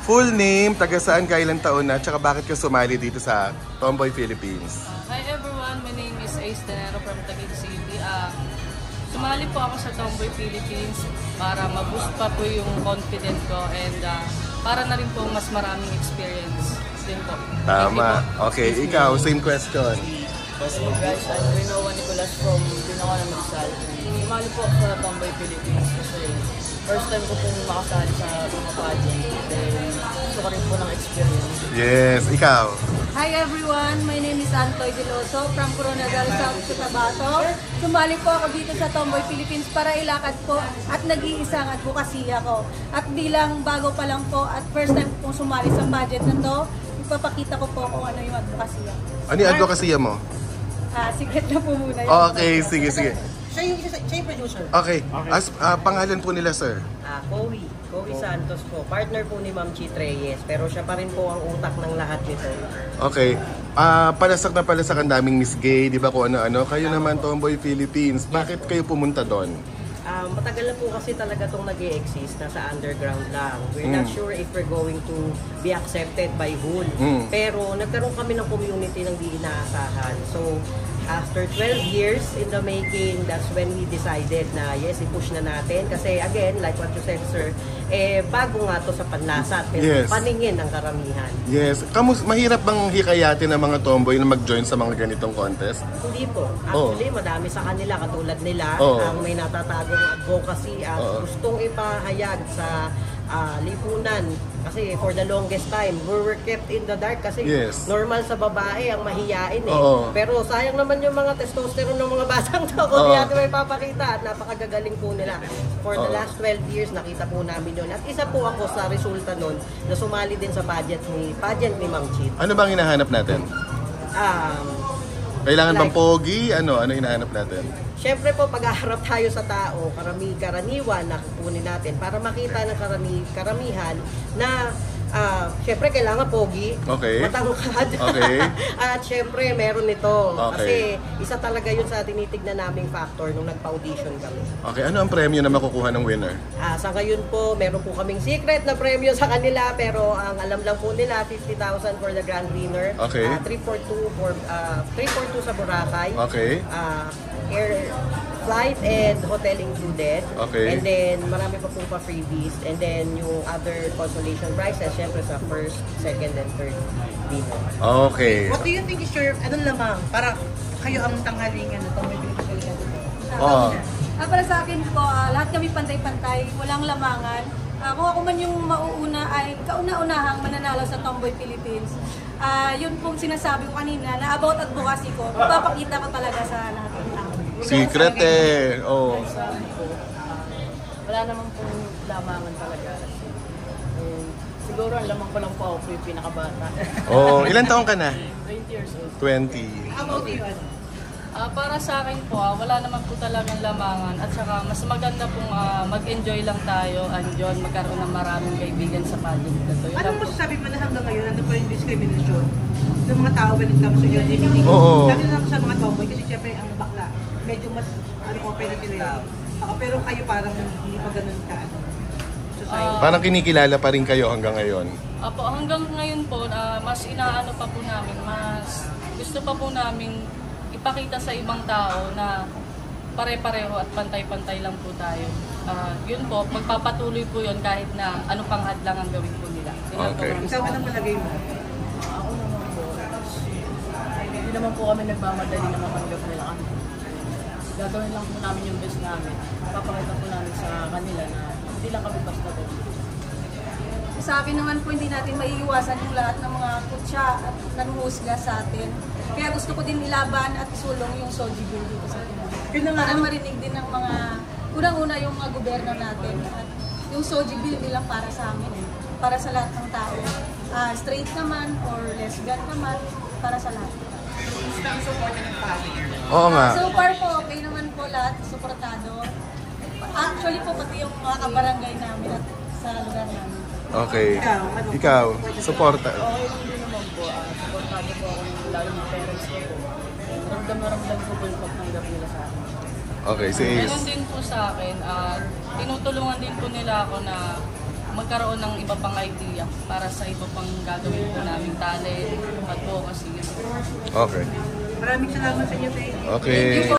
Full name, taga saan ka, ilang taon na, tsaka bakit ka sumali dito sa Tomboy Philippines? Hi everyone, my name is Ace Tenero from Taguig City. Sumali po ako sa Tomboy Philippines para ma-boost pa po yung confidence ko and para na rin po mas maraming experience din po. Tama. Okay, ikaw, same question. Hello guys, I'm Rinoa Nicolas from Binawan ng Magsal. Sumali po ako sa Tomboy Philippines kasi first time ko pong makasali sa mga pageant. Gusto ko rin po ng experience. Yes, ikaw. Hi everyone, my name is Antoy Deloso from Coronadal, South Cotabato. Sumali po ako dito sa Tomboy Philippines para ilakad po at nag-iisang advokasya ko. At bilang bago pa lang po at first time po sumali sa pageant na to, ipapakita ko po kung ano yung advokasya. Ano yung advokasya mo? Secret na po muna yun. Okay, sige. Siya yung producer. Okay, pangalan po nila, sir? Cory Santos po. Partner po ni Ma'am Chit Reyes. Pero siya pa rin po ang utak ng lahat nito. Okay. Palasak na palasak ang daming Miss Gay, di ba kung ano-ano? Kayo naman, Tomboy Philippines. Bakit kayo pumunta doon? Matagal na po kasi talaga itong nag-i-exist. Nasa underground lang. We're not sure if we're going to be accepted by whole. Pero nagkaroon kami ng community ng di inaasahan. So, after 12 years in the making, that's when we decided na yes, i-push na natin. Kasi again, like what you said, sir, bago nga to sa panlasa at paningin ng karamihan. Yes. Mahirap bang hikayatin ng mga tomboy na mag-join sa mga ganitong contest? Hindi po. Actually, madami sa kanila, katulad nila, ang may natatagong advocacy at gustong ipahayag sa lipunan. Kasi for the longest time, we were kept in the dark kasi normal sa babae ang mahiyain Pero sayang naman yung mga testosterone ng mga batang to kung di natin may papakita at napakagagaling po nila. For the last 12 years, nakita po namin yun. At isa po ako sa resulta nun na sumali din sa pageant ni Ma'am Chit. Ano bang hinahanap natin? Kailangan bang pogi? Ano hinahanap natin? Siyempre po, pag-aharap tayo sa tao, karaniwan na kukunin natin para makita ng karamihan na siyempre kailangan pogi, matangkad, at siyempre meron ito. Kasi isa talaga yun sa tinitignan naming factor nung nagpa-audition kami. Okay, ano ang premyo na makukuha ng winner? Sa ngayon po, meron po kaming secret na premyo sa kanila, pero ang alam lang po nila, 50,000 for the grand winner. 342 sa Boracay. Air flight and hotel included. And then marami pa po freebies. And then yung other consolation prizes, syempre sa first, second, and third winner. Okay. What do you think is your, anong lamang? Para kayo ang tanghalingan na Tomboy Philippines. Para sa akin po, lahat kami pantay-pantay, walang lamangan. Kung ako man yung mauuna ay kauna-unahang mananalo sa Tomboy Philippines. Yun pong sinasabi ko kanina na about advocacy ko, ipapakita ko talaga sa lahat ng tao. Secret Wala naman pong lamangan talaga. Siguro ang lamang ko lang po ako yung pinakabata. Ilan taong ka na? 20 years old. 20. Para sa akin po, wala naman po talagang lamangan at saka mas maganda pong mag-enjoy lang tayo and yun, magkaroon ng maraming kaibigan sa pageant na to. Ano mo sasabi mo na hanggang ngayon, ano pa yung discrimination ng mga tao when it comes to LGBT? Sabi na sa mga tomboy kasi syempre ang bakla, medyo mas open na sila. Pero kayo parang hindi pa ganun ka. Parang kinikilala pa rin kayo hanggang ngayon? Hanggang ngayon po, mas inaano pa po namin, mas gusto pa po namin ipakita sa ibang tao na pare-pareho at pantay-pantay lang po tayo. Yun po, magpapatuloy po yun kahit na ano pang hadlang ang gawin po nila. Ikaw anong malagay mo? Ako naman po, hindi naman po kami nagmamadali na mapanggap nila kami. Gagawin lang po namin yung best namin. Papakita po namin sa kanila na hindi lang kami basta po. Sa akin naman po, hindi natin maiiwasan yung lahat ng mga kutsa at nanguhusga sa atin. Kaya gusto ko din ilaban at isulong yung Soji Bill dito sa atin. Para marinig din ng mga, unang-una yung mga gobyerno natin. At yung Soji Bill bilang para sa amin, para sa lahat ng tao. Straight naman or lesbian naman, para sa lahat. Gusto ang support ng family? Oo nga. So far po, okay naman po lahat, suportado. Actually po, pati yung mga kabarangay namin at sa lugar namin. Okay. Ikaw, suporta. Okay lang din naman po. Supportado po ako lalo ng parents ko po. Ramdam ko po yung pagtanggap nila sa akin. Okay, si Ace. Ganun din po sa akin. Tinutulungan din po nila ako na magkaroon ng iba pang idea para sa iba pang gagawin po naming talent, advocacy. Okay. Maraming salamat sa inyo, Tay. Okay.